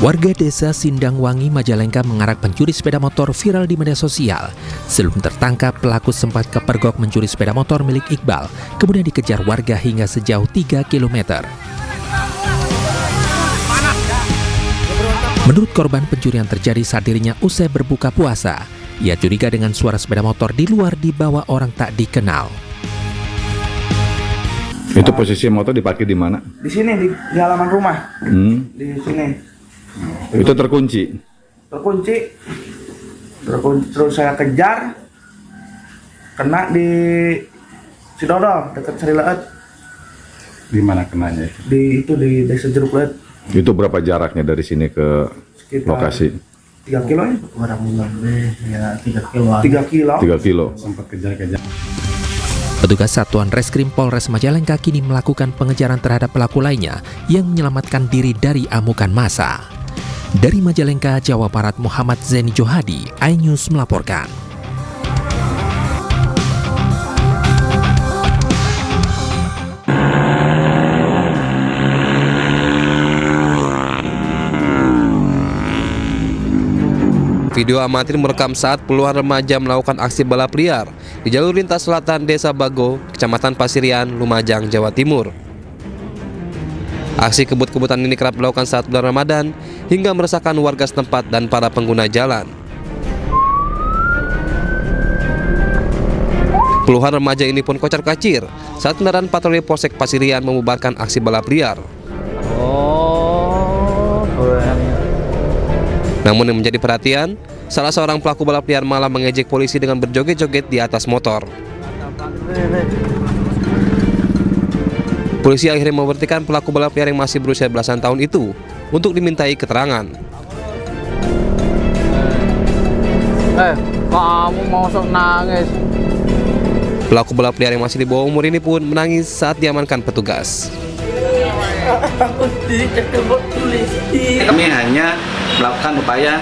Warga desa Sindangwangi, Majalengka mengarak pencuri sepeda motor viral di media sosial. Sebelum tertangkap, pelaku sempat kepergok mencuri sepeda motor milik Iqbal, kemudian dikejar warga hingga sejauh 3 km. Menurut korban, pencurian terjadi saat dirinya usai berbuka puasa. Ia curiga dengan suara sepeda motor di luar dibawa orang tak dikenal. Itu posisi motor diparkir di mana? Di sini, di halaman rumah. Di sini. Itu terkunci? Terkunci. Terus saya kejar. Kena di Sidodol, dekat Serileet. Di mana kenanya? Di Desa Jeruk Leut. Itu berapa jaraknya dari sini ke sekitar lokasi? 3 kilo ya? Kurang lebih ya 3 kilo. 3 kilo. 3 kilo. Sempat kejar-kejar. Petugas Satuan Reskrim Polres Majalengka kini melakukan pengejaran terhadap pelaku lainnya yang menyelamatkan diri dari amukan massa. Dari Majalengka, Jawa Barat, Muhammad Zeni Johadi, iNews melaporkan. Video amatir merekam saat puluhan remaja melakukan aksi balap liar di jalur lintas selatan Desa Bago, Kecamatan Pasirian, Lumajang, Jawa Timur. Aksi kebut-kebutan ini kerap dilakukan saat bulan Ramadan hingga meresahkan warga setempat dan para pengguna jalan. Puluhan remaja ini pun kocar-kacir saat kendaraan patroli Polsek Pasirian membubarkan aksi balap liar. Namun yang menjadi perhatian, salah seorang pelaku balap liar malah mengejek polisi dengan berjoget-joget di atas motor. Polisi akhirnya memberhentikan pelaku balap liar yang masih berusia belasan tahun itu untuk dimintai keterangan. Kamu mau sok nangis? Pelaku balap liar yang masih di bawah umur ini pun menangis saat diamankan petugas. Kami hanya melakukan upaya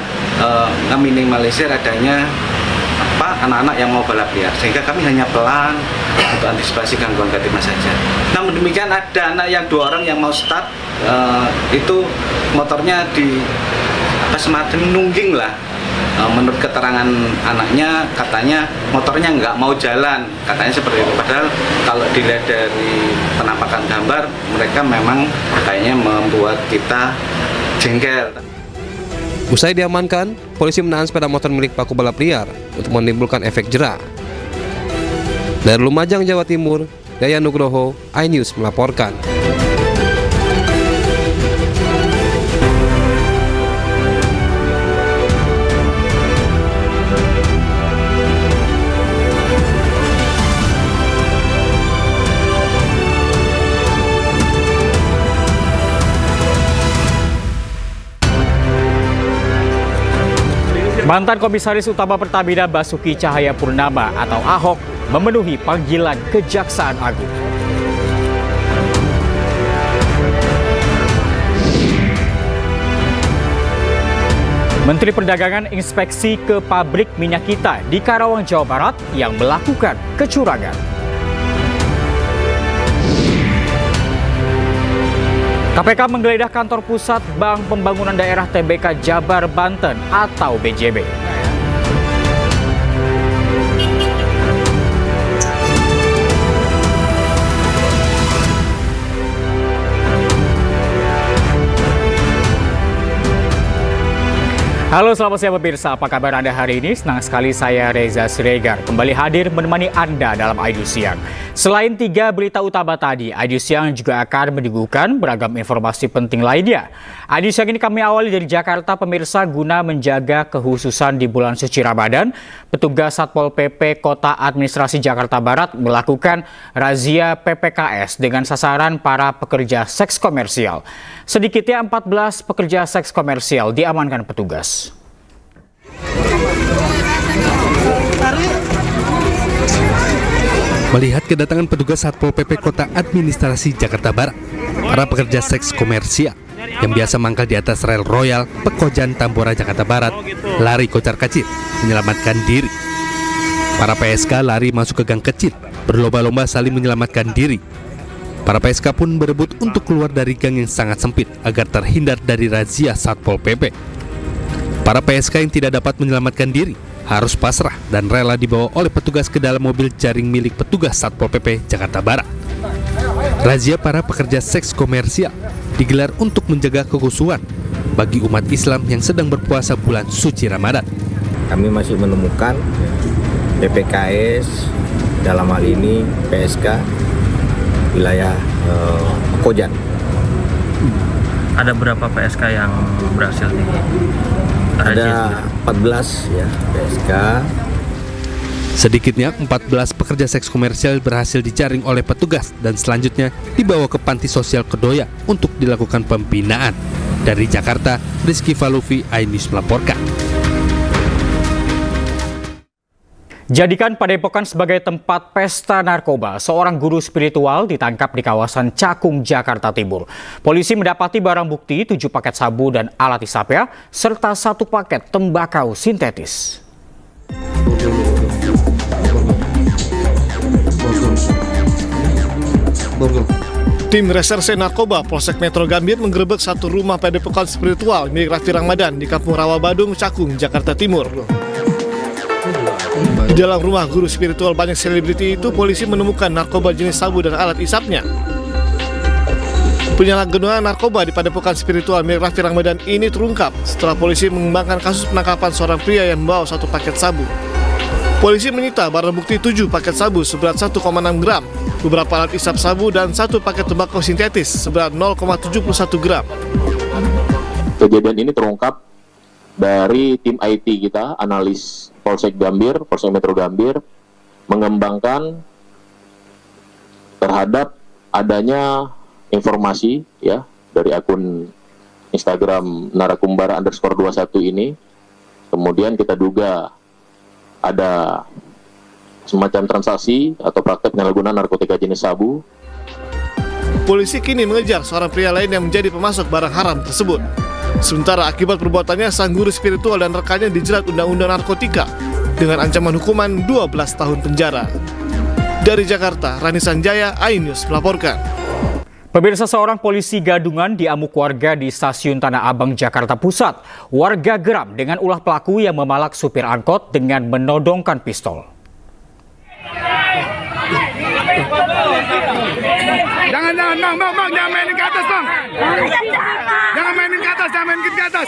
meminimalisir adanya anak-anak yang mau balap liar, sehingga kami hanya pelan untuk antisipasi gangguan ketertiban saja. Namun demikian ada anak yang 2 orang yang mau start, itu motornya di semacam nungging lah. Menurut keterangan anaknya, katanya motornya nggak mau jalan, katanya seperti itu. Padahal kalau dilihat dari penampakan gambar, mereka memang kayaknya membuat kita jengkel. Usai diamankan, polisi menahan sepeda motor milik pelaku balap liar untuk menimbulkan efek jera. Dari Lumajang, Jawa Timur, Yayan Nugroho, iNews melaporkan. Mantan Komisaris Utama Pertamina Basuki Cahayapurnama atau Ahok memenuhi panggilan Kejaksaan Agung. Menteri Perdagangan inspeksi ke pabrik minyak kita di Karawang, Jawa Barat yang melakukan kecurangan. KPK menggeledah kantor pusat Bank Pembangunan Daerah TBK Jabar, Banten atau BJB. Halo, selamat siang pemirsa. Apa kabar Anda hari ini? Senang sekali saya Reza Siregar kembali hadir menemani Anda dalam iNews Siang. Selain 3 berita utama tadi, iNews Siang juga akan menyuguhkan beragam informasi penting lainnya. iNews Siang ini kami awali dari Jakarta pemirsa, guna menjaga kehususan di bulan suci Ramadan. Petugas Satpol PP Kota Administrasi Jakarta Barat melakukan razia PPKS dengan sasaran para pekerja seks komersial. Sedikitnya 14 pekerja seks komersial diamankan petugas. Melihat kedatangan petugas Satpol PP Kota Administrasi Jakarta Barat, para pekerja seks komersial yang biasa mangkal di atas rel Royal, Pekojan, Tambora, Jakarta Barat, lari kocar-kacir menyelamatkan diri. Para PSK lari masuk ke gang kecil, berlomba-lomba saling menyelamatkan diri. Para PSK pun berebut untuk keluar dari gang yang sangat sempit agar terhindar dari razia Satpol PP. Para PSK yang tidak dapat menyelamatkan diri harus pasrah dan rela dibawa oleh petugas ke dalam mobil jaring milik petugas Satpol PP Jakarta Barat. Razia para pekerja seks komersial digelar untuk menjaga kekhusyuan bagi umat Islam yang sedang berpuasa bulan suci Ramadan. Kami masih menemukan PPKS, dalam hal ini PSK wilayah Kojan. Ada berapa PSK yang berhasil di? Ada 14 ya PSK. Sedikitnya 14 pekerja seks komersial berhasil dijaring oleh petugas dan selanjutnya dibawa ke panti sosial Kedoya untuk dilakukan pembinaan. Dari Jakarta, Rizky Falufi, iNews melaporkan. Jadikan Padepokan sebagai tempat pesta narkoba, seorang guru spiritual ditangkap di kawasan Cakung, Jakarta Timur. Polisi mendapati barang bukti 7 paket sabu dan alat hisapnya, serta 1 paket tembakau sintetis. Tim Reserse Narkoba Polsek Metro Gambir menggerebek satu rumah padepokan spiritual milik Raffi Ramadan di Kampung Rawabadung, Cakung, Jakarta Timur. Di dalam rumah guru spiritual banyak selebriti itu, polisi menemukan narkoba jenis sabu dan alat isapnya. Penyalahgunaan narkoba di padepokan spiritual milik Raffi Ramadan ini terungkap setelah polisi mengembangkan kasus penangkapan seorang pria yang membawa 1 paket sabu. Polisi menyita barang bukti 7 paket sabu seberat 1,6 gram, beberapa alat isap sabu, dan 1 paket tembakau sintetis seberat 0,71 gram. Kejadian ini terungkap dari tim IT kita, analis Polsek Gambir, Polsek Metro Gambir, mengembangkan terhadap adanya informasi ya dari akun Instagram narakumbara_21 ini. Kemudian kita duga ada semacam transaksi atau praktek penyalahgunaan narkotika jenis sabu. Polisi kini mengejar seorang pria lain yang menjadi pemasok barang haram tersebut. Sementara akibat perbuatannya, sang guru spiritual dan rekannya dijerat Undang-Undang Narkotika dengan ancaman hukuman 12 tahun penjara. Dari Jakarta, Rani Sanjaya, iNews melaporkan. Pemirsa, seorang polisi gadungan diamuk warga di Stasiun Tanah Abang, Jakarta Pusat. Warga geram dengan ulah pelaku yang memalak supir angkot dengan menodongkan pistol. Jangan mainin ke atas, Bang. Jangan mainin ke atas.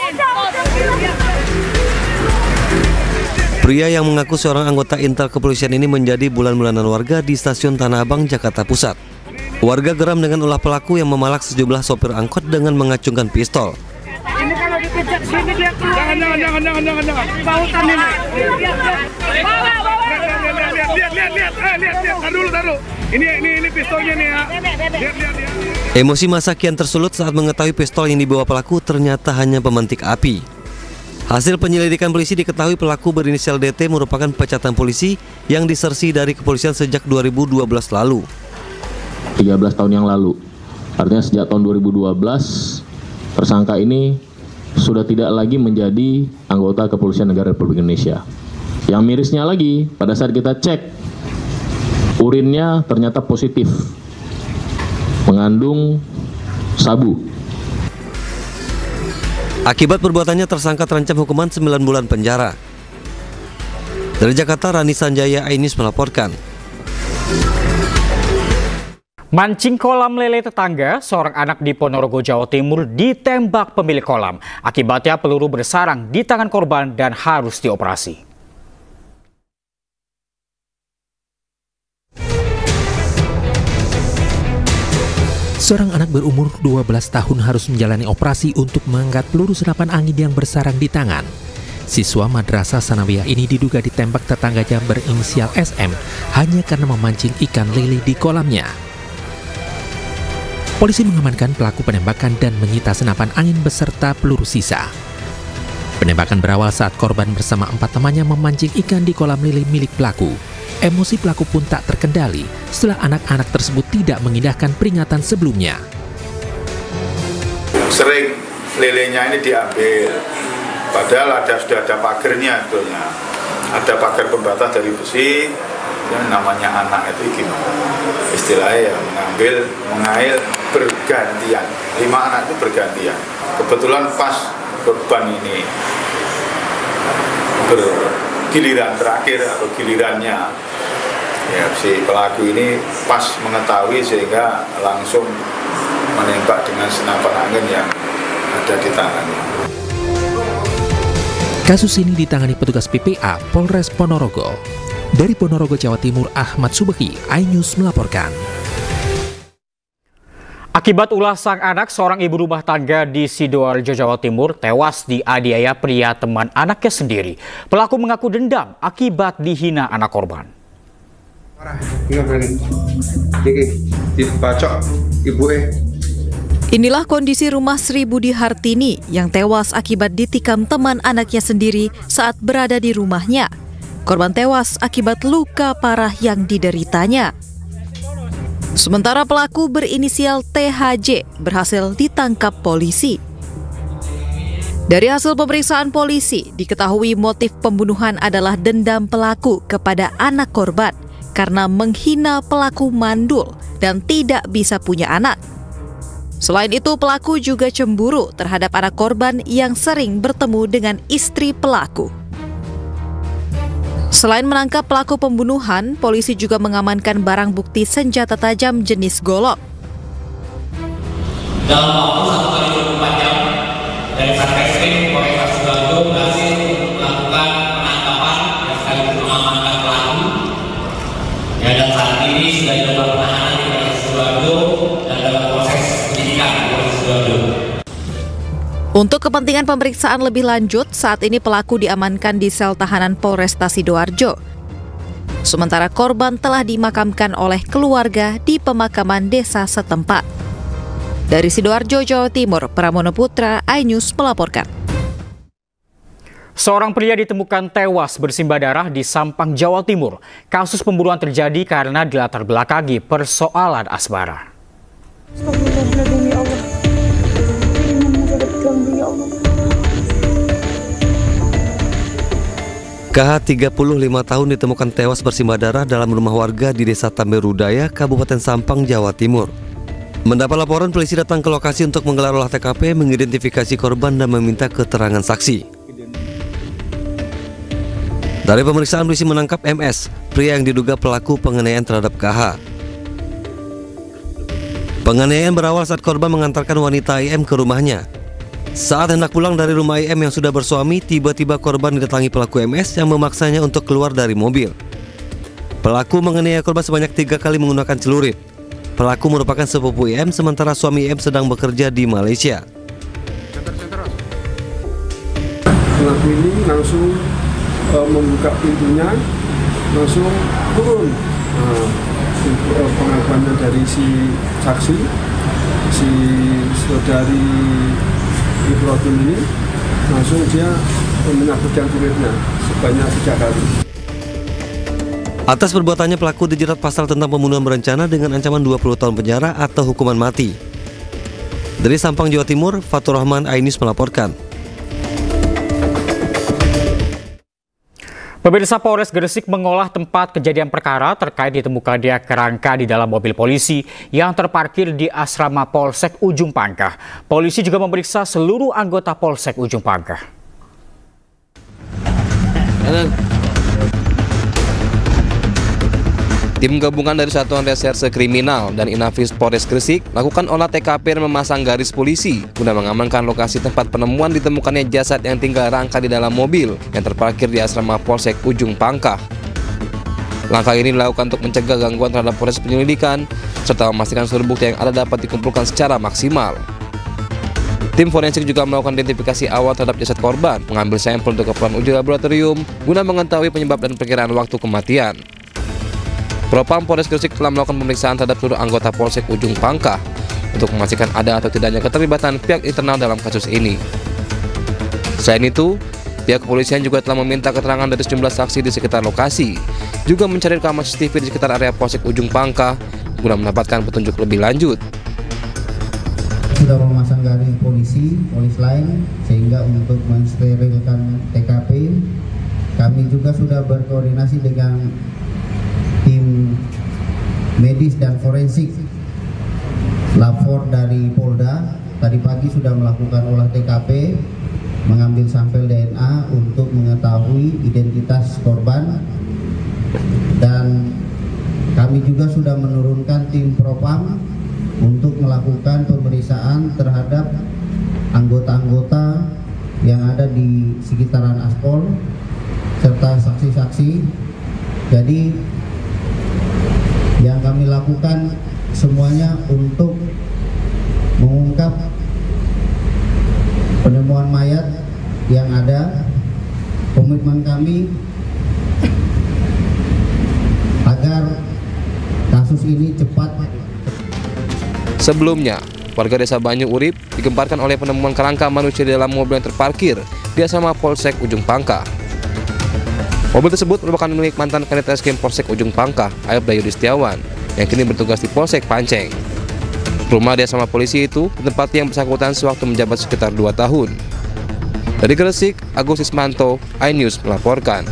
Pria yang mengaku seorang anggota Intel kepolisian ini menjadi bulan-bulanan warga di Stasiun Tanah Abang, Jakarta Pusat. Warga geram dengan ulah pelaku yang memalak sejumlah sopir angkot dengan mengacungkan pistol. Ini kalau dipijak sini dia keluar. Jangan. Pautan ini. Lihat. Taruh. Ini pistolnya nih ya. Lihat. Emosi massa kian tersulut saat mengetahui pistol yang dibawa pelaku ternyata hanya pemantik api. Hasil penyelidikan polisi diketahui pelaku berinisial DT merupakan pecatan polisi yang disersi dari kepolisian sejak 2012 lalu. 13 tahun yang lalu. Artinya sejak tahun 2012 tersangka ini sudah tidak lagi menjadi anggota Kepolisian Negara Republik Indonesia. Yang mirisnya lagi, pada saat kita cek urinnya ternyata positif mengandung sabu. Akibat perbuatannya tersangka terancam hukuman 9 bulan penjara. Dari Jakarta, Rani Sanjaya, iNews melaporkan. Mancing kolam lele tetangga, seorang anak di Ponorogo, Jawa Timur ditembak pemilik kolam. Akibatnya peluru bersarang di tangan korban dan harus dioperasi. Seorang anak berumur 12 tahun harus menjalani operasi untuk mengangkat peluru senapan angin yang bersarang di tangan. Siswa Madrasah Sanawiyah ini diduga ditembak tetangganya berinisial SM hanya karena memancing ikan lele di kolamnya. Polisi mengamankan pelaku penembakan dan menyita senapan angin beserta peluru sisa. Penembakan berawal saat korban bersama 4 temannya memancing ikan di kolam lele milik pelaku. Emosi pelaku pun tak terkendali setelah anak-anak tersebut tidak mengindahkan peringatan sebelumnya. Sering lelenya ini diambil, padahal sudah ada pagernya sebetulnya. Ada pagar pembatas dari besi, namanya anak itu gimana? Istilahnya ya mengail bergantian. 5 anak itu bergantian. Kebetulan pas korban ini bergiliran terakhir atau gilirannya, ya si pelaku ini pas mengetahui sehingga langsung menembak dengan senapan angin yang ada di tangannya. Kasus ini ditangani petugas PPA Polres Ponorogo. Dari Ponorogo, Jawa Timur, Ahmad Subehi, iNews melaporkan. Akibat ulah sang anak, seorang ibu rumah tangga di Sidoarjo, Jawa Timur tewas dianiaya pria teman anaknya sendiri. Pelaku mengaku dendam akibat dihina anak korban. Inilah kondisi rumah Sri Budi Hartini yang tewas akibat ditikam teman anaknya sendiri saat berada di rumahnya. Korban tewas akibat luka parah yang dideritanya. Sementara pelaku berinisial THJ berhasil ditangkap polisi. Dari hasil pemeriksaan polisi, diketahui motif pembunuhan adalah dendam pelaku kepada anak korban karena menghina pelaku mandul dan tidak bisa punya anak. Selain itu, pelaku juga cemburu terhadap anak korban yang sering bertemu dengan istri pelaku. Selain menangkap pelaku pembunuhan, polisi juga mengamankan barang bukti senjata tajam jenis golok. Dalam waktu 1x24 jam, dari Satreskrim Polres Sidoarjo berhasil melakukan penangkapan dan sekaligus mengamankan pelaku. Ya, dan saat ini sudah dilakukan penahanan di Polres Sidoarjo dan dalam proses penyidikan di Polres Sidoarjo. Untuk kepentingan pemeriksaan lebih lanjut, saat ini pelaku diamankan di sel tahanan Polresta Sidoarjo. Sementara korban telah dimakamkan oleh keluarga di pemakaman desa setempat. Dari Sidoarjo, Jawa Timur, Pramono Putra, iNews melaporkan. Seorang pria ditemukan tewas bersimbah darah di Sampang, Jawa Timur. Kasus pembunuhan terjadi karena dilatar belakangi persoalan asmara. KH 35 tahun ditemukan tewas bersimbah darah dalam rumah warga di Desa Tamberudaya, Kabupaten Sampang, Jawa Timur. Mendapat laporan, polisi datang ke lokasi untuk menggelar olah TKP, mengidentifikasi korban dan meminta keterangan saksi. Dari pemeriksaan, polisi menangkap MS, pria yang diduga pelaku penganiayaan terhadap KH. Penganiayaan berawal saat korban mengantarkan wanita IM ke rumahnya. Saat hendak pulang dari rumah IM yang sudah bersuami, tiba-tiba korban didatangi pelaku MS yang memaksanya untuk keluar dari mobil. Pelaku menganiaya korban sebanyak 3 kali menggunakan celurit. Pelaku merupakan sepupu IM, sementara suami IM sedang bekerja di Malaysia. Pelaku ini langsung membuka pintunya, langsung turun. Pengakuannya dari si saksi, si saudari Ibrahim ini, langsung dia menyabutkan celuritnya sebanyak 3 kali. Atas perbuatannya, pelaku dijerat pasal tentang pembunuhan berencana dengan ancaman 20 tahun penjara atau hukuman mati. Dari Sampang, Jawa Timur, Fatur Rahman, iNews melaporkan. Pemirsa, Polres Gresik mengolah tempat kejadian perkara terkait ditemukannya kerangka di dalam mobil polisi yang terparkir di asrama Polsek Ujung Pangkah. Polisi juga memeriksa seluruh anggota Polsek Ujung Pangkah. Tim gabungan dari Satuan Reserse Kriminal dan Inafis Polres Gresik lakukan olah TKP dan memasang garis polisi guna mengamankan lokasi tempat penemuan ditemukannya jasad yang tinggal rangka di dalam mobil yang terparkir di asrama Polsek Ujung Pangkah. Langkah ini dilakukan untuk mencegah gangguan terhadap proses penyelidikan serta memastikan seluruh bukti yang ada dapat dikumpulkan secara maksimal. Tim forensik juga melakukan identifikasi awal terhadap jasad korban, mengambil sampel untuk keperluan uji laboratorium guna mengetahui penyebab dan perkiraan waktu kematian. Propam Polres Gresik telah melakukan pemeriksaan terhadap seluruh anggota Polsek Ujung Pangkah untuk memastikan ada atau tidaknya keterlibatan pihak internal dalam kasus ini. Selain itu, pihak kepolisian juga telah meminta keterangan dari sejumlah saksi di sekitar lokasi, juga mencari rekaman CCTV di sekitar area Polsek Ujung Pangkah guna mendapatkan petunjuk lebih lanjut. Sudah memasang garis polisi lain sehingga untuk mensterilkan TKP, kami juga sudah berkoordinasi dengan tim medis dan forensik lapor dari Polda tadi pagi sudah melakukan olah TKP, mengambil sampel DNA untuk mengetahui identitas korban, dan kami juga sudah menurunkan tim Propam untuk melakukan pemeriksaan terhadap anggota-anggota yang ada di sekitaran Aspol serta saksi-saksi. Jadi yang kami lakukan semuanya untuk mengungkap penemuan mayat yang ada. Komitmen kami agar kasus ini cepat. Sebelumnya, warga desa Banyu Urip digemparkan oleh penemuan kerangka manusia di dalam mobil yang terparkir di asrama Polsek Ujung Pangkah. Mobil tersebut merupakan milik mantan Kanit Reskrim Polsek Ujung Pangkah, Ayub Dayudi Setiawan, yang kini bertugas di Polsek Panceng. Rumah di asrama polisi itu ditempati yang bersangkutan sewaktu menjabat sekitar 2 tahun. Dari Gresik, Agus Ismanto, iNews melaporkan.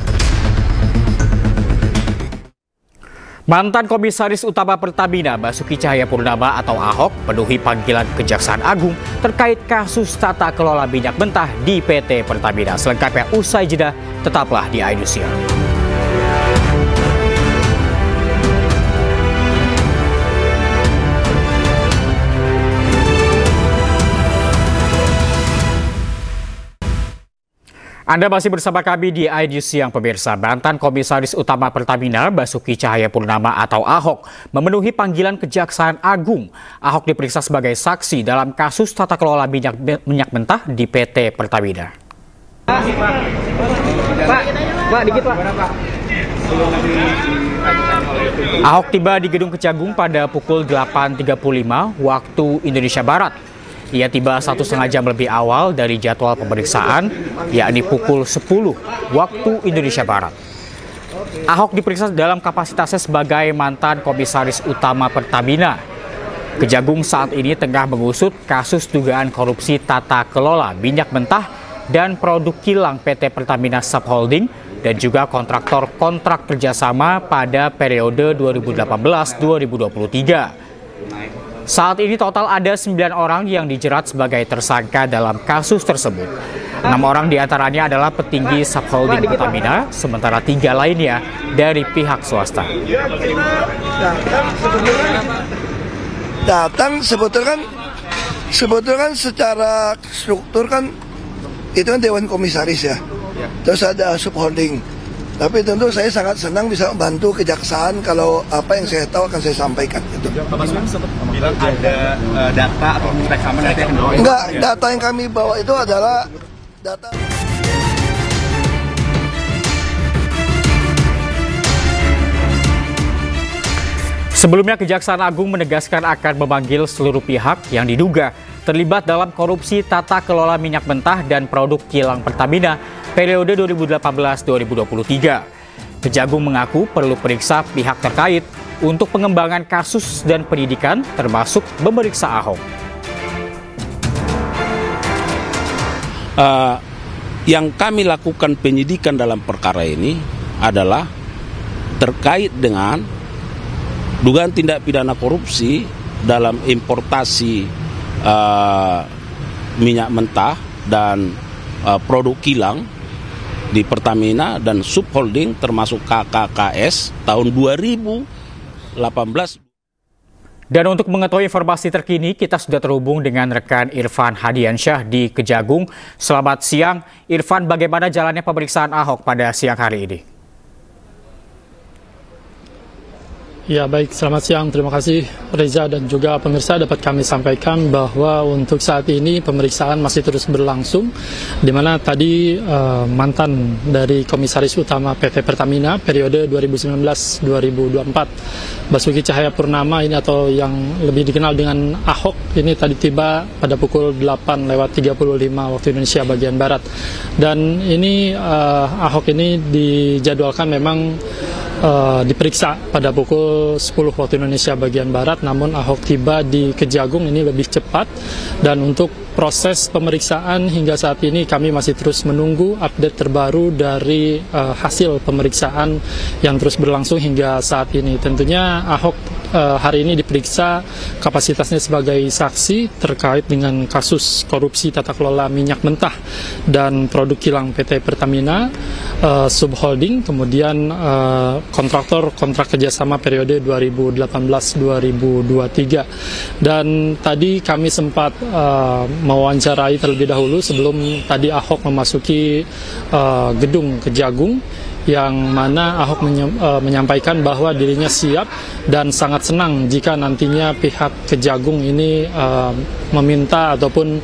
Mantan Komisaris Utama Pertamina Basuki Cahayapurnama atau Ahok penuhi panggilan Kejaksaan Agung terkait kasus tata kelola minyak mentah di PT Pertamina. Selengkapnya usai jeda, tetaplah di iNews Siang. Anda masih bersama kami di iNews Siang, pemirsa. Mantan Komisaris Utama Pertamina Basuki Cahayapurnama atau Ahok memenuhi panggilan Kejaksaan Agung. Ahok diperiksa sebagai saksi dalam kasus tata kelola minyak mentah di PT Pertamina. Pak, dikit Pak. Ahok tiba di Gedung Kejagung pada pukul 8.35 waktu Indonesia Barat. Ia tiba 1,5 jam lebih awal dari jadwal pemeriksaan, yakni pukul 10 waktu Indonesia Barat. Ahok diperiksa dalam kapasitasnya sebagai mantan Komisaris Utama Pertamina. Kejagung saat ini tengah mengusut kasus dugaan korupsi tata kelola minyak mentah dan produk kilang PT Pertamina Subholding dan juga kontraktor kontrak kerjasama pada periode 2018-2023. Saat ini total ada 9 orang yang dijerat sebagai tersangka dalam kasus tersebut. 6 orang diantaranya adalah petinggi Subholding Pertamina, sementara 3 lainnya dari pihak swasta. Datang sebetulnya kan secara struktur kan itu kan Dewan Komisaris ya. Terus ada Subholding. Tapi tentu saya sangat senang bisa membantu Kejaksaan kalau apa yang saya tahu akan saya sampaikan. Itu. Pak Basuki sempat bilang ada data atau rekaman nanti akan dibawa. Enggak, data yang kami bawa itu adalah data. Sebelumnya, Kejaksaan Agung menegaskan akan memanggil seluruh pihak yang diduga terlibat dalam korupsi tata kelola minyak mentah dan produk kilang Pertamina periode 2018-2023. Kejagung mengaku perlu periksa pihak terkait untuk pengembangan kasus dan penyidikan, termasuk memeriksa Ahok. Yang kami lakukan penyidikan dalam perkara ini adalah terkait dengan dugaan tindak pidana korupsi dalam importasi minyak mentah dan produk kilang di Pertamina dan Subholding termasuk KKKS tahun 2018. Dan untuk mengetahui informasi terkini, kita sudah terhubung dengan rekan Irfan Hadiansyah di Kejagung. Selamat siang, Irfan. Bagaimana jalannya pemeriksaan Ahok pada siang hari ini? Ya baik, selamat siang. Terima kasih Reza dan juga pemirsa. Dapat kami sampaikan bahwa untuk saat ini pemeriksaan masih terus berlangsung, di mana tadi mantan dari Komisaris Utama PT Pertamina periode 2019-2024 Basuki Cahayapurnama ini atau yang lebih dikenal dengan Ahok ini tadi tiba pada pukul 8:35 waktu Indonesia bagian Barat. Dan ini Ahok ini dijadwalkan memang diperiksa pada pukul 10 waktu Indonesia bagian Barat, namun Ahok tiba di Kejagung ini lebih cepat. Dan untuk proses pemeriksaan hingga saat ini kami masih terus menunggu update terbaru dari hasil pemeriksaan yang terus berlangsung hingga saat ini. Tentunya Ahok hari ini diperiksa kapasitasnya sebagai saksi terkait dengan kasus korupsi tata kelola minyak mentah dan produk kilang PT Pertamina Subholding, kemudian kontraktor kontrak kerjasama periode 2018-2023. Dan tadi kami sempat mewawancarai terlebih dahulu sebelum tadi Ahok memasuki gedung Kejagung, yang mana Ahok menyampaikan bahwa dirinya siap dan sangat senang jika nantinya pihak Kejagung ini meminta ataupun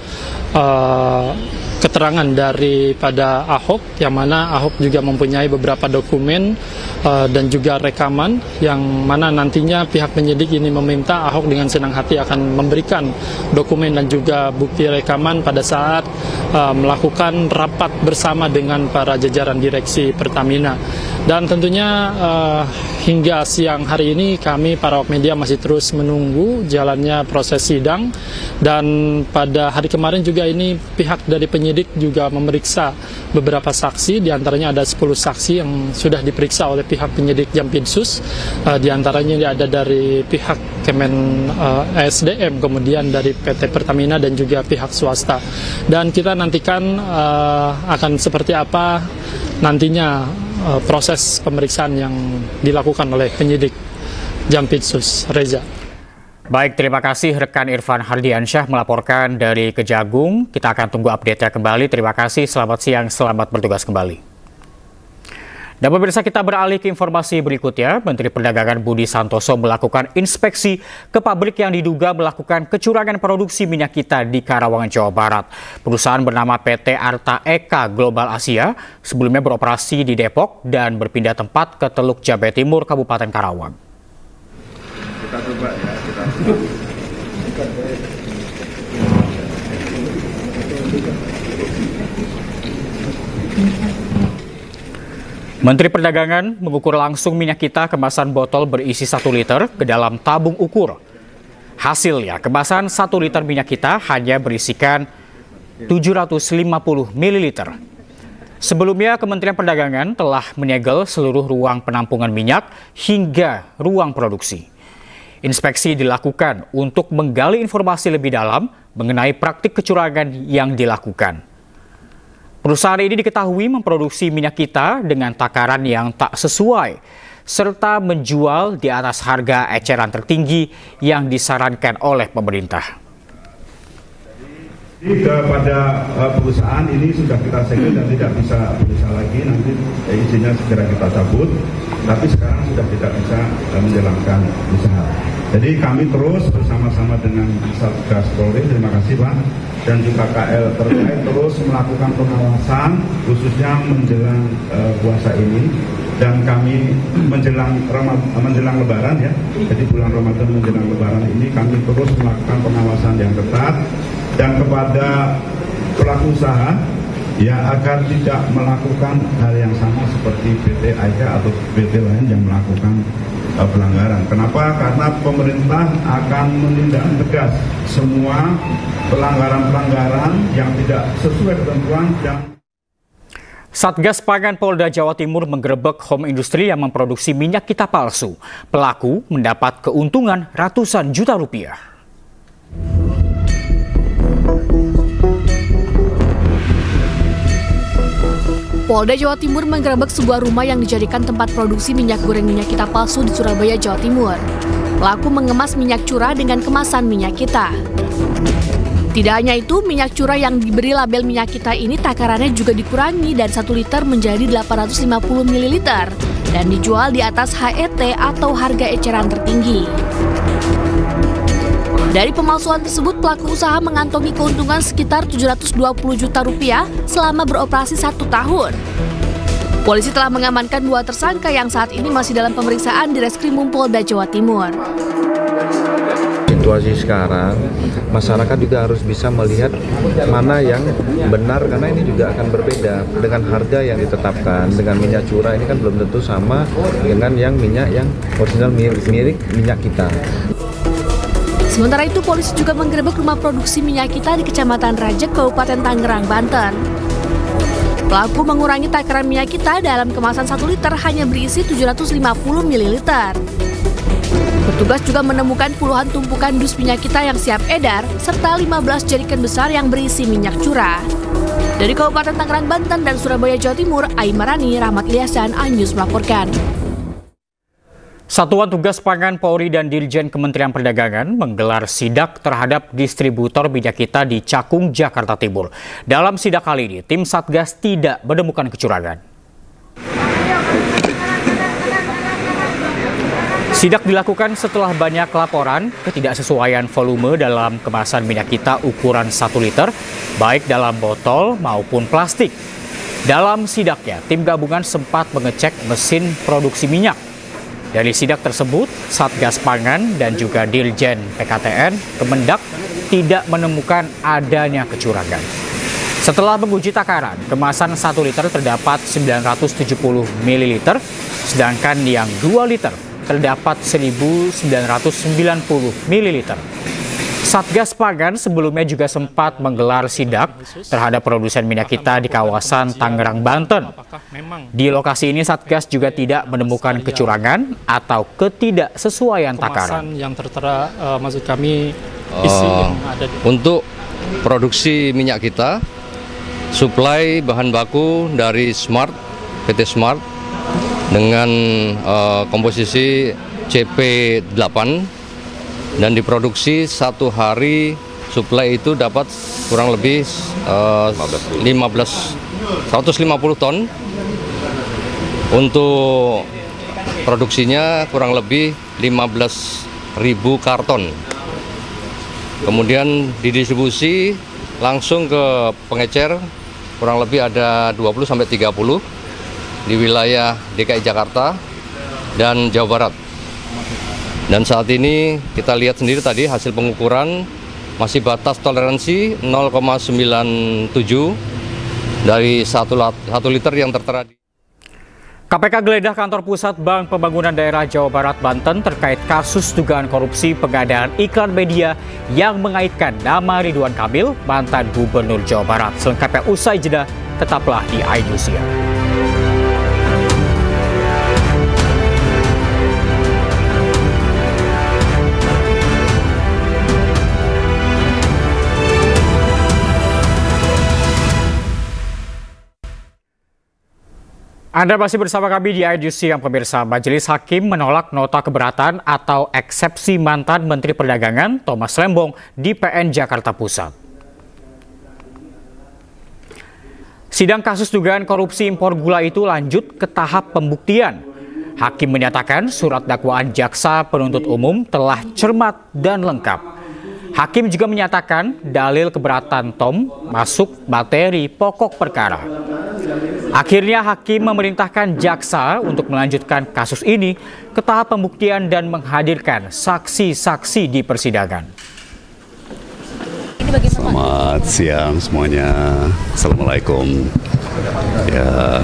keterangan daripada Ahok, yang mana Ahok juga mempunyai beberapa dokumen dan juga rekaman, yang mana nantinya pihak penyidik ini meminta Ahok dengan senang hati akan memberikan dokumen dan juga bukti rekaman pada saat melakukan rapat bersama dengan para jajaran direksi Pertamina. Dan tentunya hingga siang hari ini kami para awak media masih terus menunggu jalannya proses sidang. Dan pada hari kemarin juga ini pihak dari penyidik juga memeriksa beberapa saksi, diantaranya ada 10 saksi yang sudah diperiksa oleh pihak penyidik Jampitsus, diantaranya ada dari pihak Kemen SDM, kemudian dari PT Pertamina dan juga pihak swasta. Dan kita nantikan akan seperti apa nantinya proses pemeriksaan yang dilakukan oleh penyidik Jampitsus. Reza. Baik, terima kasih rekan Irfan Hardiansyah melaporkan dari Kejagung. Kita akan tunggu update-nya kembali. Terima kasih, selamat siang, selamat bertugas kembali. Dan pemirsa, kita beralih ke informasi berikutnya. Menteri Perdagangan Budi Santoso melakukan inspeksi ke pabrik yang diduga melakukan kecurangan produksi minyak kita di Karawang, Jawa Barat. Perusahaan bernama PT Arta Eka Global Asia sebelumnya beroperasi di Depok dan berpindah tempat ke Teluk Jabe Timur, Kabupaten Karawang. Kita coba ya, kita Menteri Perdagangan mengukur langsung minyak kita kemasan botol berisi 1 liter ke dalam tabung ukur. Hasilnya, kemasan 1 liter minyak kita hanya berisikan 750 ml. Sebelumnya, Kementerian Perdagangan telah menyegel seluruh ruang penampungan minyak hingga ruang produksi. Inspeksi dilakukan untuk menggali informasi lebih dalam mengenai praktik kecurangan yang dilakukan. Perusahaan ini diketahui memproduksi minyak kita dengan takaran yang tak sesuai, serta menjual di atas harga eceran tertinggi yang disarankan oleh pemerintah. Kepada perusahaan ini sudah kita segel dan tidak bisa berusaha lagi, nanti izinnya segera kita cabut, tapi sekarang sudah tidak bisa menjalankan usaha. Jadi kami terus bersama-sama dengan Satgas Polri, terima kasih Pak, dan juga KL terkait terus melakukan pengawasan khususnya menjelang puasa ini, dan kami menjelang Lebaran ya, jadi bulan Ramadan menjelang Lebaran ini kami terus melakukan pengawasan yang ketat dan kepada pelaku usaha ya agar tidak melakukan hal yang sama seperti PT Aika atau PT lain yang melakukan pelanggaran. Kenapa? Karena pemerintah akan menindak tegas semua pelanggaran-pelanggaran yang tidak sesuai ketentuan dan Satgas Pangan Polda Jawa Timur menggerebek home industri yang memproduksi minyak kita palsu. Pelaku mendapat keuntungan ratusan juta rupiah. Polda Jawa Timur menggerebek sebuah rumah yang dijadikan tempat produksi minyak goreng minyak kita palsu di Surabaya, Jawa Timur. Pelaku mengemas minyak curah dengan kemasan minyak kita. Tidak hanya itu, minyak curah yang diberi label minyak kita ini takarannya juga dikurangi dari 1 liter menjadi 850 ml dan dijual di atas HET atau harga eceran tertinggi. Dari pemalsuan tersebut, pelaku usaha mengantongi keuntungan sekitar 720 juta rupiah selama beroperasi 1 tahun. Polisi telah mengamankan 2 tersangka yang saat ini masih dalam pemeriksaan di Reskrimum Polda Jawa Timur. situasi sekarang, masyarakat juga harus bisa melihat mana yang benar, karena ini juga akan berbeda dengan harga yang ditetapkan. Dengan minyak curah ini kan belum tentu sama dengan yang minyak yang original mirip minyak kita. Sementara itu, polisi juga menggerebek rumah produksi minyak kita di Kecamatan Rajek, Kabupaten Tangerang, Banten. Pelaku mengurangi takaran minyak kita dalam kemasan 1 liter hanya berisi 750 ml. Petugas juga menemukan puluhan tumpukan dus minyak kita yang siap edar, serta 15 jerigen besar yang berisi minyak curah. Dari Kabupaten Tangerang, Banten dan Surabaya, Jawa Timur, Aimarani, Rahmat Ilyasan, iNews melaporkan. Satuan Tugas Pangan Polri dan Dirjen Kementerian Perdagangan menggelar sidak terhadap distributor minyak kita di Cakung, Jakarta Timur. Dalam sidak kali ini, tim Satgas tidak menemukan kecurangan. Sidak dilakukan setelah banyak laporan ketidaksesuaian volume dalam kemasan minyak kita ukuran 1 liter, baik dalam botol maupun plastik. Dalam sidaknya, tim gabungan sempat mengecek mesin produksi minyak. Dari sidak tersebut, Satgas Pangan dan juga Dirjen PKTN Kemendak tidak menemukan adanya kecurangan. Setelah menguji takaran, kemasan 1 liter terdapat 970 ml, sedangkan yang 2 liter terdapat 1990 ml. Satgas Pangan sebelumnya juga sempat menggelar sidak terhadap produsen minyak kita di kawasan Tangerang, Banten. Di lokasi ini Satgas juga tidak menemukan kecurangan atau ketidaksesuaian takaran. Yang tertera, maksud kami isi yang ada di... Untuk produksi minyak kita, suplai bahan baku dari Smart, PT Smart, dengan komposisi CP8, dan diproduksi 1 hari suplai itu dapat kurang lebih 150 ton. Untuk produksinya kurang lebih 15.000 karton. Kemudian didistribusi langsung ke pengecer kurang lebih ada 20-30 di wilayah DKI Jakarta dan Jawa Barat. Dan saat ini kita lihat sendiri tadi hasil pengukuran masih batas toleransi 0,97 dari 1 liter yang tertera di... KPK geledah kantor pusat Bank Pembangunan Daerah Jawa Barat, Banten terkait kasus dugaan korupsi pengadaan iklan media yang mengaitkan nama Ridwan Kamil, mantan Gubernur Jawa Barat. Selengkapnya usai jeda, tetaplah di iNews. Anda masih bersama kami di iNews Siang, pemirsa. Majelis Hakim menolak nota keberatan atau eksepsi mantan Menteri Perdagangan Thomas Lembong di PN Jakarta Pusat. Sidang kasus dugaan korupsi impor gula itu lanjut ke tahap pembuktian. Hakim menyatakan surat dakwaan jaksa penuntut umum telah cermat dan lengkap. Hakim juga menyatakan dalil keberatan Tom masuk materi pokok perkara. Akhirnya Hakim memerintahkan jaksa untuk melanjutkan kasus ini ke tahap pembuktian dan menghadirkan saksi-saksi di persidangan. Selamat siang semuanya. Assalamualaikum. Ya,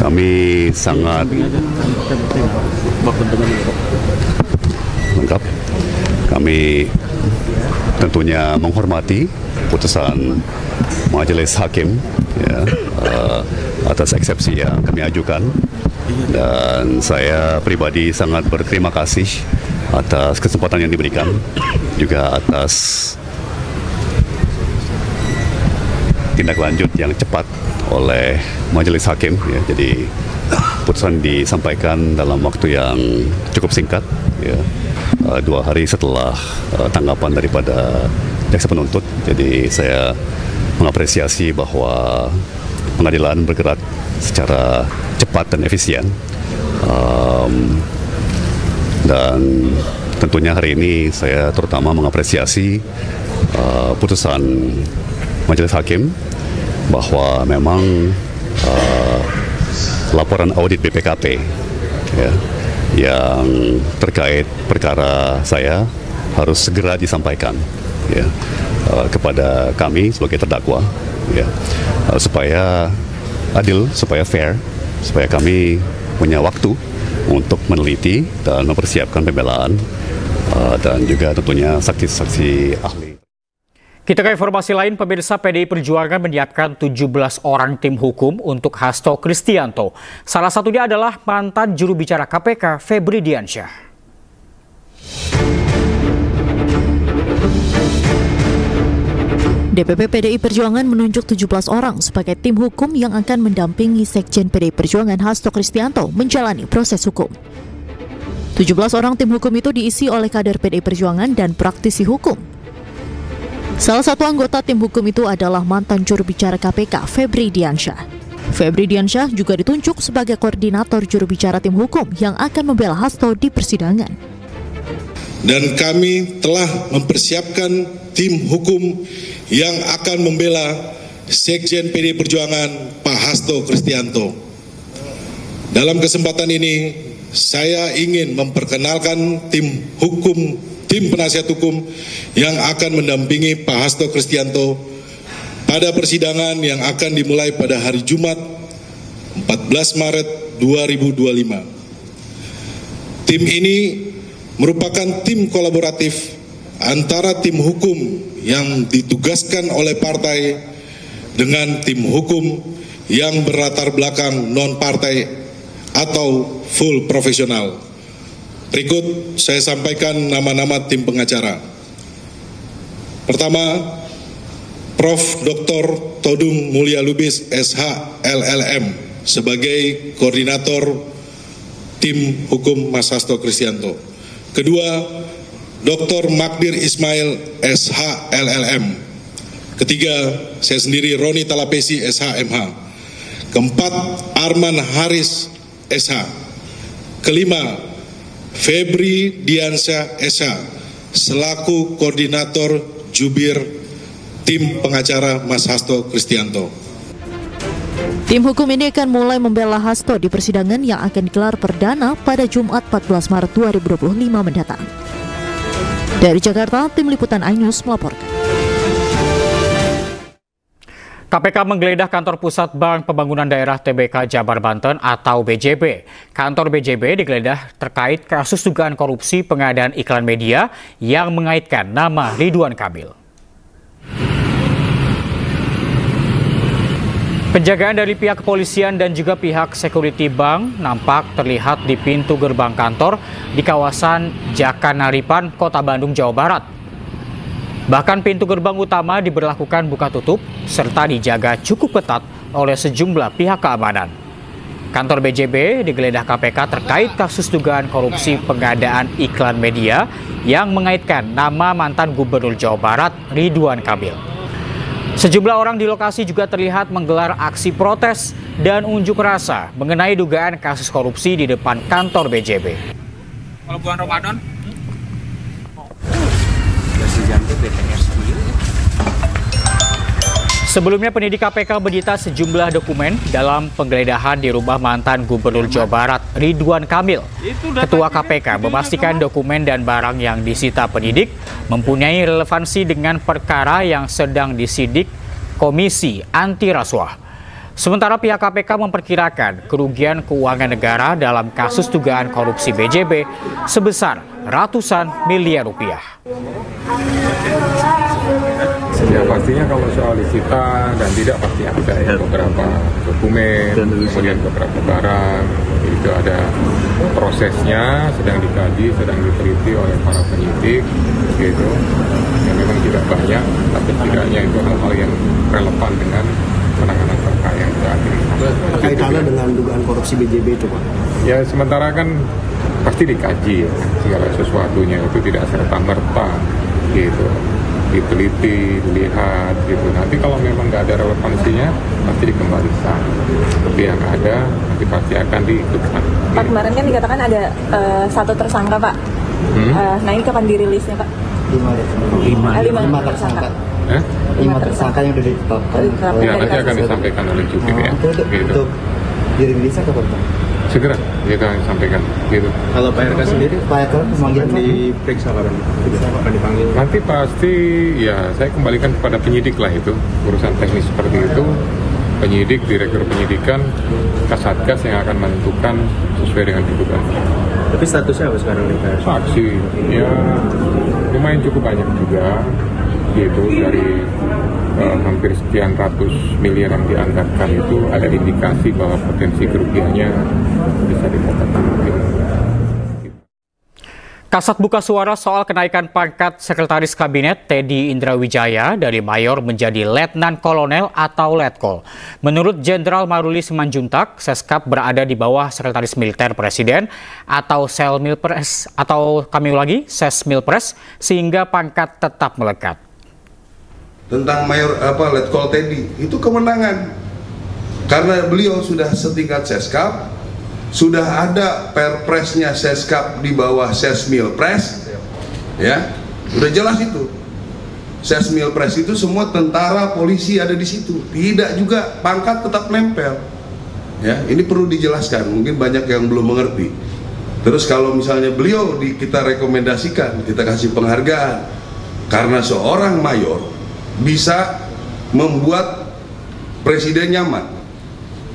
kami sangat lengkap. Kami tentunya menghormati putusan Majelis Hakim ya, atas eksepsi yang kami ajukan, dan saya pribadi sangat berterima kasih atas kesempatan yang diberikan, juga atas tindak lanjut yang cepat oleh Majelis Hakim ya. Jadi putusan disampaikan dalam waktu yang cukup singkat ya, 2 hari setelah tanggapan daripada jaksa penuntut. Jadi saya mengapresiasi bahwa pengadilan bergerak secara cepat dan efisien, dan tentunya hari ini saya terutama mengapresiasi putusan Majelis Hakim bahwa memang laporan audit BPKP ya, yang terkait perkara saya harus segera disampaikan ya kepada kami sebagai terdakwa ya supaya adil, supaya fair, supaya kami punya waktu untuk meneliti dan mempersiapkan pembelaan dan juga tentunya saksi-saksi ahli. Kita ke informasi lain, pemirsa. PDI Perjuangan menyiapkan 17 orang tim hukum untuk Hasto Kristianto. Salah satunya adalah mantan juru bicara KPK Febri Diansyah. DPP PDI Perjuangan menunjuk 17 orang sebagai tim hukum yang akan mendampingi Sekjen PDI Perjuangan Hasto Kristianto menjalani proses hukum. 17 orang tim hukum itu diisi oleh kader PDI Perjuangan dan praktisi hukum. Salah satu anggota tim hukum itu adalah mantan juru bicara KPK Febri Diansyah. Febri Diansyah juga ditunjuk sebagai koordinator juru bicara tim hukum yang akan membela Hasto di persidangan. Dan kami telah mempersiapkan tim hukum yang akan membela Sekjen PDI Perjuangan Pak Hasto Kristianto. Dalam kesempatan ini, saya ingin memperkenalkan tim penasihat hukum yang akan mendampingi Pak Hasto Kristianto pada persidangan yang akan dimulai pada hari Jumat 14 Maret 2025. Tim ini merupakan tim kolaboratif antara tim hukum yang ditugaskan oleh partai dengan tim hukum yang berlatar belakang non-partai atau full profesional. Berikut saya sampaikan nama-nama tim pengacara. Pertama, Prof. Dr. Todung Mulya Lubis SH LLM sebagai koordinator tim hukum Mas Hasto Kristianto. Kedua, Dr. Magdir Ismail SH LLM. Ketiga, saya sendiri Roni Talapesi SH MH. Keempat, Arman Haris SH. Kelima, Febri Diansyah SH selaku koordinator jubir tim pengacara Mas Hasto Kristianto. Tim hukum ini akan mulai membela Hasto di persidangan yang akan digelar perdana pada Jumat 14 Maret 2025 mendatang. Dari Jakarta, tim liputan iNews melaporkan. KPK menggeledah kantor pusat Bank Pembangunan Daerah TBK Jabar Banten atau BJB. Kantor BJB digeledah terkait kasus dugaan korupsi pengadaan iklan media yang mengaitkan nama Ridwan Kamil. Penjagaan dari pihak kepolisian dan juga pihak security bank nampak terlihat di pintu gerbang kantor di kawasan Jakanaripan, Kota Bandung, Jawa Barat. Bahkan pintu gerbang utama diberlakukan buka tutup serta dijaga cukup ketat oleh sejumlah pihak keamanan. Kantor BJB digeledah KPK terkait kasus dugaan korupsi pengadaan iklan media yang mengaitkan nama mantan Gubernur Jawa Barat Ridwan Kamil. Sejumlah orang di lokasi juga terlihat menggelar aksi protes dan unjuk rasa mengenai dugaan kasus korupsi di depan kantor BJB. Kalau bulan Ramadan? Sebelumnya penyidik KPK menyita sejumlah dokumen dalam penggeledahan di rumah mantan Gubernur Jawa Barat Ridwan Kamil. Ketua KPK memastikan dokumen dan barang yang disita penyidik mempunyai relevansi dengan perkara yang sedang disidik Komisi Anti Rasuah. Sementara pihak KPK memperkirakan kerugian keuangan negara dalam kasus dugaan korupsi BJB sebesar ratusan miliar rupiah. Ya pastinya kalau soal disita dan tidak pasti ada ya, beberapa dokumen, kemudian beberapa barang, itu ada prosesnya, sedang dikaji, sedang diteliti oleh para penyidik, gitu. Yang memang tidak banyak, tapi setidaknya itu hal-hal yang relevan dengan penanganan perkara yang saat ini. Kaitannya dengan dugaan korupsi BJB coba? Ya sementara kan pasti dikaji ya, segala sesuatunya itu tidak serta-merta, gitu. Diteliti, dilihat gitu. Nanti kalau memang nggak ada relevansinya pasti dikembalikan. Tapi yang ada nanti pasti akan diikutkan. Pak, kemarin kan dikatakan ada satu tersangka Pak. Nah ini kapan dirilisnya Pak? Lima tersangka. Lima tersangka yang sudah ditetapkan. Ya nanti akan disampaikan oleh jubir ya. Untuk dirilisnya kapan Pak? segera kita sampaikan gitu. Kalau Pak RK sendiri, Pak RK pemanggilan diperiksa kapan? Akan dipanggil? Nanti pasti ya saya kembalikan kepada penyidik lah itu, urusan teknis seperti itu. Penyidik, direktur penyidikan, Kasatgas yang akan menentukan sesuai dengan tuntutan. Tapi statusnya apa sekarang nih Pak? Saksi, ya lumayan cukup banyak juga, gitu dari hampir sekian ratus miliar yang dianggarkan itu ada indikasi bahwa potensi kerugiannya bisa dipotong. Kasat buka suara soal kenaikan pangkat Sekretaris Kabinet Teddy Indrawijaya dari Mayor menjadi Letnan Kolonel atau Letkol. Menurut Jenderal Maruli Simanjuntak, Seskap berada di bawah Sekretaris Militer Presiden atau Selmilpres atau kami ulangi Sesmilpres sehingga pangkat tetap melekat. Tentang Mayor Letkol Teddy itu kemenangan karena beliau sudah setingkat Seskap. Sudah ada perpresnya Seskap di bawah Sesmilpres, ya, udah jelas itu. Sesmilpres itu semua tentara, polisi ada di situ. Tidak juga pangkat tetap nempel. Ya, ini perlu dijelaskan. Mungkin banyak yang belum mengerti. Terus kalau misalnya beliau kita rekomendasikan, kita kasih penghargaan karena seorang mayor bisa membuat presiden nyaman,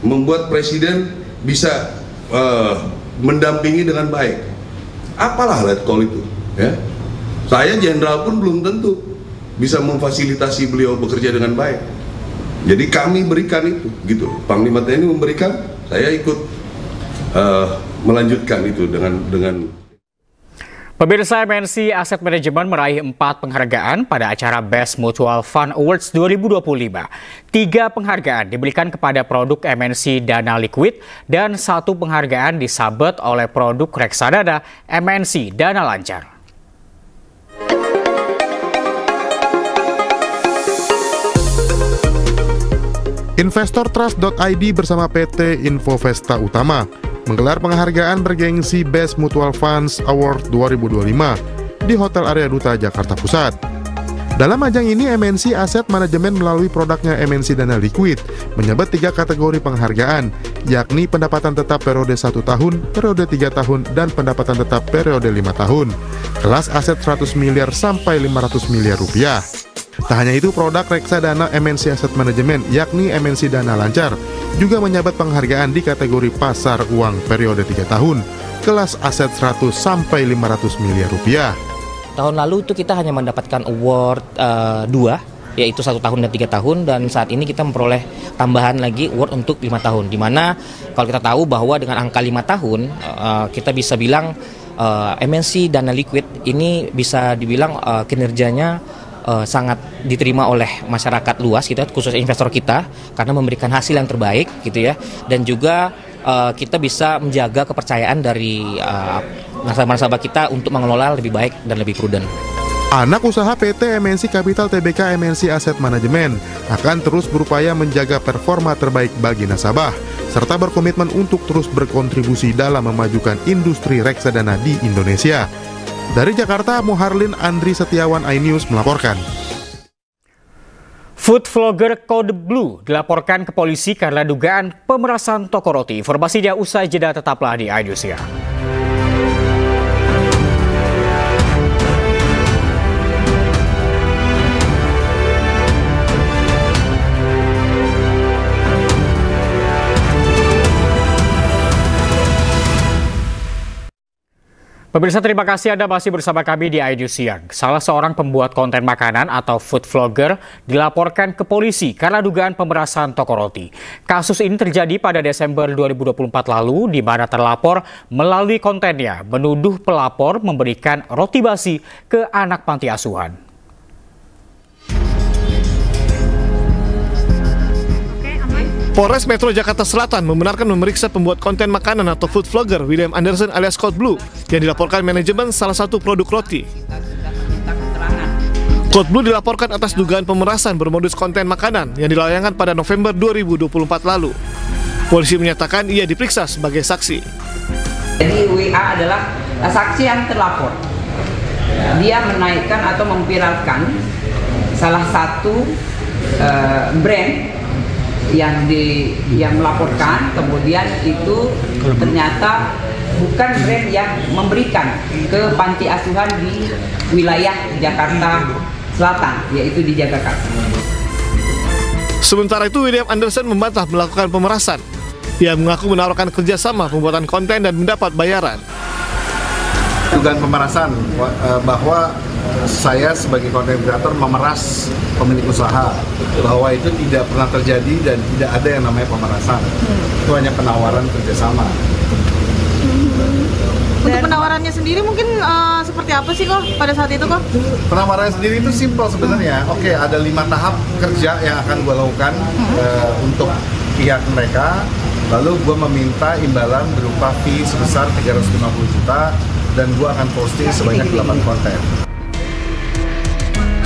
membuat presiden bisa mendampingi dengan baik. Apalah Letkol itu, ya. Saya jenderal pun belum tentu bisa memfasilitasi beliau bekerja dengan baik. Jadi kami berikan itu, gitu. Panglima TNI memberikan, saya ikut melanjutkan itu dengan Pemirsa, MNC Asset Management meraih 4 penghargaan pada acara Best Mutual Fund Awards 2025. 3 penghargaan diberikan kepada produk MNC Dana Liquid dan 1 penghargaan disabet oleh produk reksadana MNC Dana Lancar. Investortrust.id bersama PT Infovesta Utama menggelar penghargaan bergengsi Best Mutual Funds Award 2025 di Hotel Area Duta Jakarta Pusat. Dalam ajang ini, MNC Asset Management melalui produknya MNC Dana Liquid menyabet 3 kategori penghargaan, yakni pendapatan tetap periode 1 tahun, periode 3 tahun, dan pendapatan tetap periode 5 tahun. Kelas aset 100 miliar sampai 500 miliar rupiah. Tak hanya itu, produk reksadana MNC Asset Management, yakni MNC Dana Lancar, juga menyabet penghargaan di kategori pasar uang periode 3 tahun, kelas aset 100 sampai 500 miliar rupiah. Tahun lalu itu kita hanya mendapatkan award 2, yaitu 1 tahun dan 3 tahun, dan saat ini kita memperoleh tambahan lagi award untuk 5 tahun. Dimana kalau kita tahu bahwa dengan angka 5 tahun, kita bisa bilang MNC Dana Liquid ini bisa dibilang kinerjanya sangat diterima oleh masyarakat luas, gitu, khususnya investor kita, karena memberikan hasil yang terbaik, gitu ya, dan juga kita bisa menjaga kepercayaan dari nasabah-nasabah kita untuk mengelola lebih baik dan lebih prudent. Anak usaha PT MNC Capital Tbk MNC Asset Management akan terus berupaya menjaga performa terbaik bagi nasabah, serta berkomitmen untuk terus berkontribusi dalam memajukan industri reksadana di Indonesia. Dari Jakarta, Muharlin Andri Setiawan, iNews melaporkan. Food vlogger Code Blue dilaporkan ke polisi karena dugaan pemerasan toko roti. Informasinya usai jeda, tetaplah di iNews ya. Pemirsa, terima kasih Anda masih bersama kami di iNews Siang. Salah seorang pembuat konten makanan atau food vlogger dilaporkan ke polisi karena dugaan pemerasan toko roti. Kasus ini terjadi pada Desember 2024 lalu, di mana terlapor melalui kontennya menuduh pelapor memberikan roti basi ke anak panti asuhan. Polres Metro Jakarta Selatan membenarkan memeriksa pembuat konten makanan atau food vlogger William Anderson alias Code Blue yang dilaporkan manajemen salah satu produk roti. Code Blue dilaporkan atas dugaan pemerasan bermodus konten makanan yang dilayangkan pada November 2024 lalu. Polisi menyatakan ia diperiksa sebagai saksi. Jadi WA adalah saksi yang terlapor. Dia menaikkan atau memviralkan salah satu brand yang melaporkan, kemudian itu ternyata bukan brand yang memberikan ke panti asuhan di wilayah Jakarta Selatan, yaitu di Jagakarsa. Sementara itu, William Anderson membantah melakukan pemerasan. Ia mengaku menawarkan kerjasama pembuatan konten dan mendapat bayaran. Dugaan pemerasan bahwa saya sebagai konten kreator memeras pemilik usaha, bahwa itu tidak pernah terjadi dan tidak ada yang namanya pemerasan. Itu hanya penawaran kerjasama. Untuk penawarannya sendiri mungkin seperti apa sih kok pada saat itu kok? Penawarannya sendiri itu simpel sebenarnya. Oke, ada 5 tahap kerja yang akan gue lakukan untuk pihak mereka. Lalu gue meminta imbalan berupa fee sebesar 350 juta dan gue akan posting sebanyak 8 konten.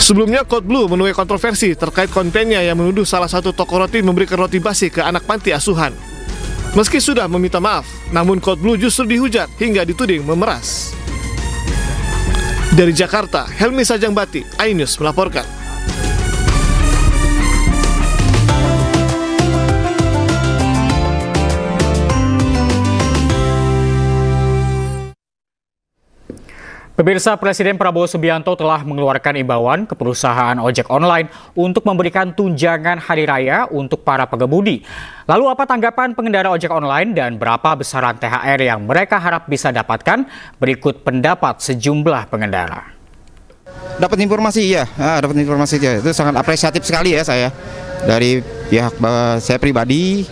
Sebelumnya, Code Blue menuai kontroversi terkait kontennya yang menuduh salah satu toko roti memberikan roti basi ke anak panti asuhan. Meski sudah meminta maaf, namun Code Blue justru dihujat hingga dituding memeras. Dari Jakarta, Helmi Sajangbati, iNews melaporkan. Pemirsa, Presiden Prabowo Subianto telah mengeluarkan imbauan ke perusahaan ojek online untuk memberikan tunjangan hari raya untuk para pengemudi. Lalu apa tanggapan pengendara ojek online dan berapa besaran THR yang mereka harap bisa dapatkan? Berikut pendapat sejumlah pengendara. Dapat informasi, iya. Dapat informasi ya. Itu sangat apresiatif sekali ya saya. Dari pihak saya pribadi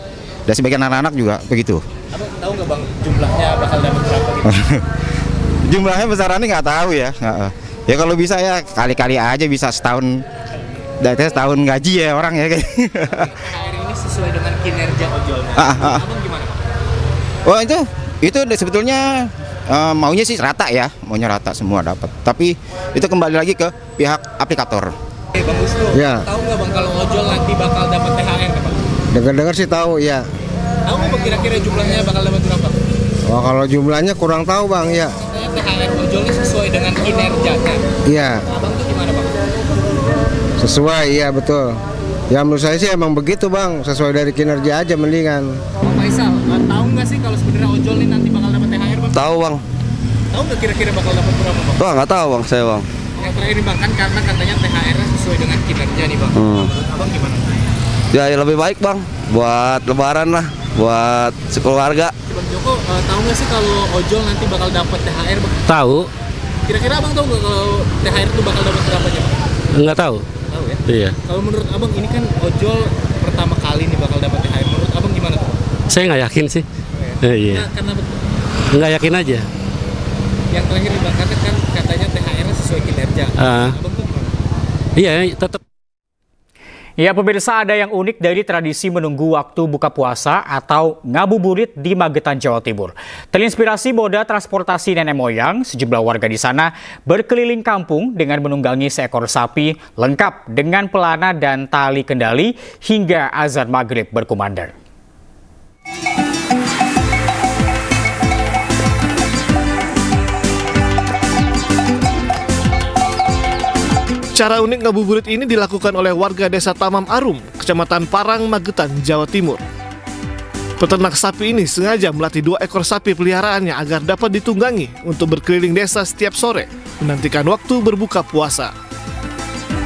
dan sebagian anak-anak juga begitu. Abang tahu nggak Bang jumlahnya bakal dapat berapa gitu? Jumlahnya besarannya nggak tahu ya. Ya kalau bisa ya kali-kali aja bisa setahun gaji ya orang ya. THR ini sesuai dengan kinerja ojolnya. Abang gimana Pak? Wah itu sebetulnya maunya sih rata ya, maunya rata semua dapat. Tapi itu kembali lagi ke pihak aplikator. Bang Wisnu, ya. Tahu nggak Bang kalau ojol nanti bakal dapat THR Pak? Dengar-dengar sih tahu ya. Tahu nggak kira-kira jumlahnya bakal dapat berapa? Wah, kalau jumlahnya kurang tahu Bang ya. THR ojolnya sesuai dengan kinerjanya. Iya. Abang tuh gimana Bang? Sesuai, iya betul. Ya menurut saya sih emang begitu Bang, sesuai dari kinerja aja mendingan. Bang Faisal, tahu nggak sih kalau sebenarnya ojol ini nanti bakal dapat THR Bang? Tahu Bang. Tahu nggak kira-kira bakal dapat berapa Bang? Wah nggak tahu Bang, saya Bang. Yang terakhir nih Bang, kan karena katanya THR sesuai dengan kinerja nih Bang. Abang gimana? Ya lebih baik Bang, buat lebaran lah, buat sekeluarga. Bang Joko, tahu nggak sih kalau ojol nanti bakal dapat THR Bang? Tahu. Kira-kira Abang tahu nggak kalau THR itu bakal dapat berapa aja Bang? Nggak tahu. Tahu ya? Iya. Kalau menurut Abang ini kan ojol pertama kali nih bakal dapat THR. Menurut Abang gimana tuh? Saya nggak yakin sih. Iya. Karena nggak yakin aja. Yang terakhir nih Bang, kan katanya THR sesuai kinerja. Abang tuh gimana? Iya, tetap. Ya pemirsa, ada yang unik dari tradisi menunggu waktu buka puasa atau ngabuburit di Magetan, Jawa Timur. Terinspirasi moda transportasi nenek moyang, sejumlah warga di sana berkeliling kampung dengan menunggangi seekor sapi lengkap dengan pelana dan tali kendali hingga azan maghrib berkumandang. Cara unik ngabuburit ini dilakukan oleh warga desa Tamam Arum, Kecamatan Parang, Magetan, Jawa Timur. Peternak sapi ini sengaja melatih 2 ekor sapi peliharaannya agar dapat ditunggangi untuk berkeliling desa setiap sore, menantikan waktu berbuka puasa.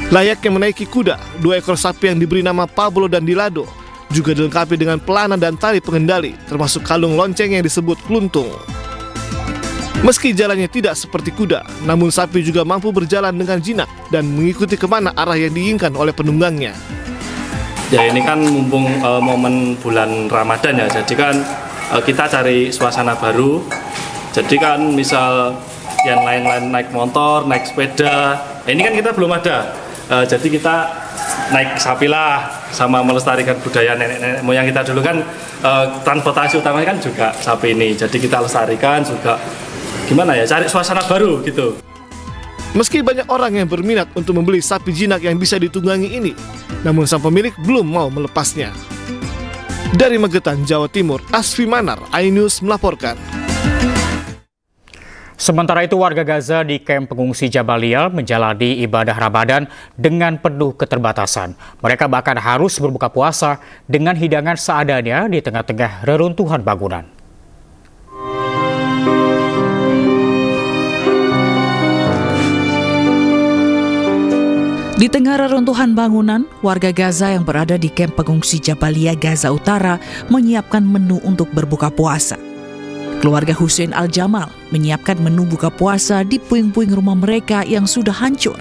Layaknya menaiki kuda, 2 ekor sapi yang diberi nama Pablo dan Dilado juga dilengkapi dengan pelana dan tali pengendali, termasuk kalung lonceng yang disebut kluntung. Meski jalannya tidak seperti kuda, namun sapi juga mampu berjalan dengan jinak dan mengikuti kemana arah yang diinginkan oleh penunggangnya. Ya ini kan mumpung momen bulan Ramadan ya, jadi kan kita cari suasana baru. Jadi kan misal yang lain-lain naik motor, naik sepeda, ini kan kita belum ada. Jadi kita naik sapi lah, sama melestarikan budaya nenek-nenek moyang kita dulu kan. Transportasi utamanya kan juga sapi ini, jadi kita lestarikan juga. Gimana ya, cari suasana baru gitu. Meski banyak orang yang berminat untuk membeli sapi jinak yang bisa ditunggangi ini, namun sang pemilik belum mau melepasnya. Dari Magetan, Jawa Timur, Asfi Manar, iNews melaporkan. Sementara itu warga Gaza di kamp pengungsi Jabalia menjalani ibadah Ramadan dengan penuh keterbatasan. Mereka bahkan harus berbuka puasa dengan hidangan seadanya di tengah-tengah reruntuhan bangunan. Di tengah reruntuhan bangunan, warga Gaza yang berada di kamp pengungsi Jabalia Gaza Utara menyiapkan menu untuk berbuka puasa. Keluarga Hussein Al-Jamal menyiapkan menu buka puasa di puing-puing rumah mereka yang sudah hancur.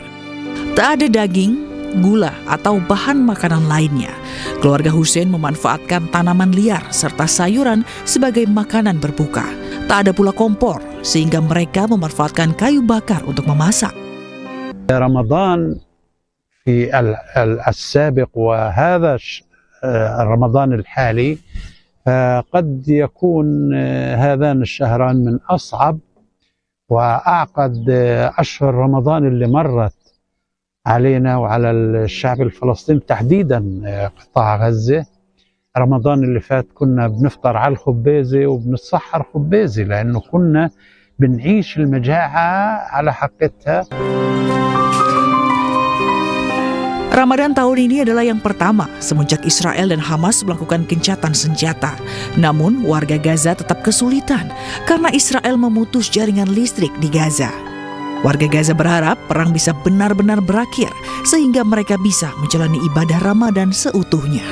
Tak ada daging, gula, atau bahan makanan lainnya. Keluarga Hussein memanfaatkan tanaman liar serta sayuran sebagai makanan berbuka. Tak ada pula kompor, sehingga mereka memanfaatkan kayu bakar untuk memasak. Ramadan في السابق وهذا رمضان الحالي قد يكون هذان الشهران من أصعب وأعقد أشهر رمضان اللي مرت علينا وعلى الشعب الفلسطيني تحديدا قطاع غزة. رمضان اللي فات كنا بنفطر على الخبازة وبنتسحر خبازة لأنه كنا بنعيش المجاعة على حقيقتها. Ramadan tahun ini adalah yang pertama semenjak Israel dan Hamas melakukan gencatan senjata. Namun, warga Gaza tetap kesulitan karena Israel memutus jaringan listrik di Gaza. Warga Gaza berharap perang bisa benar-benar berakhir sehingga mereka bisa menjalani ibadah Ramadan seutuhnya.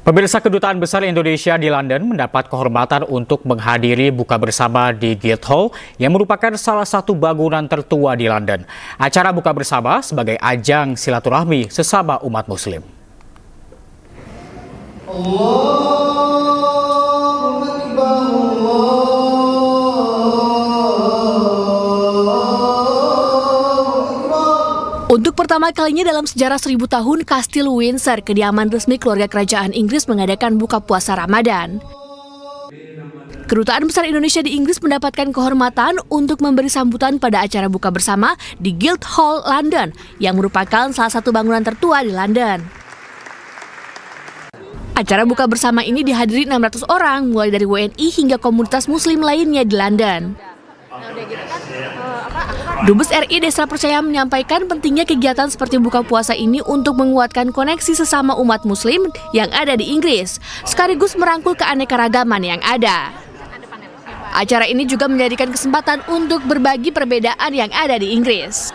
Pemirsa, Kedutaan Besar Indonesia di London mendapat kehormatan untuk menghadiri buka bersama di Guildhall yang merupakan salah satu bangunan tertua di London. Acara buka bersama sebagai ajang silaturahmi sesama umat Muslim. Untuk pertama kalinya dalam sejarah 1000 tahun, Kastil Windsor, kediaman resmi keluarga kerajaan Inggris, mengadakan buka puasa Ramadan. Kedutaan Besar Indonesia di Inggris mendapatkan kehormatan untuk memberi sambutan pada acara buka bersama di Guildhall, London, yang merupakan salah satu bangunan tertua di London. Acara buka bersama ini dihadiri 600 orang, mulai dari WNI hingga komunitas Muslim lainnya di London. Dubes RI Desra Percaya menyampaikan pentingnya kegiatan seperti buka puasa ini untuk menguatkan koneksi sesama umat Muslim yang ada di Inggris, sekaligus merangkul keanekaragaman yang ada. Acara ini juga menjadikan kesempatan untuk berbagi perbedaan yang ada di Inggris.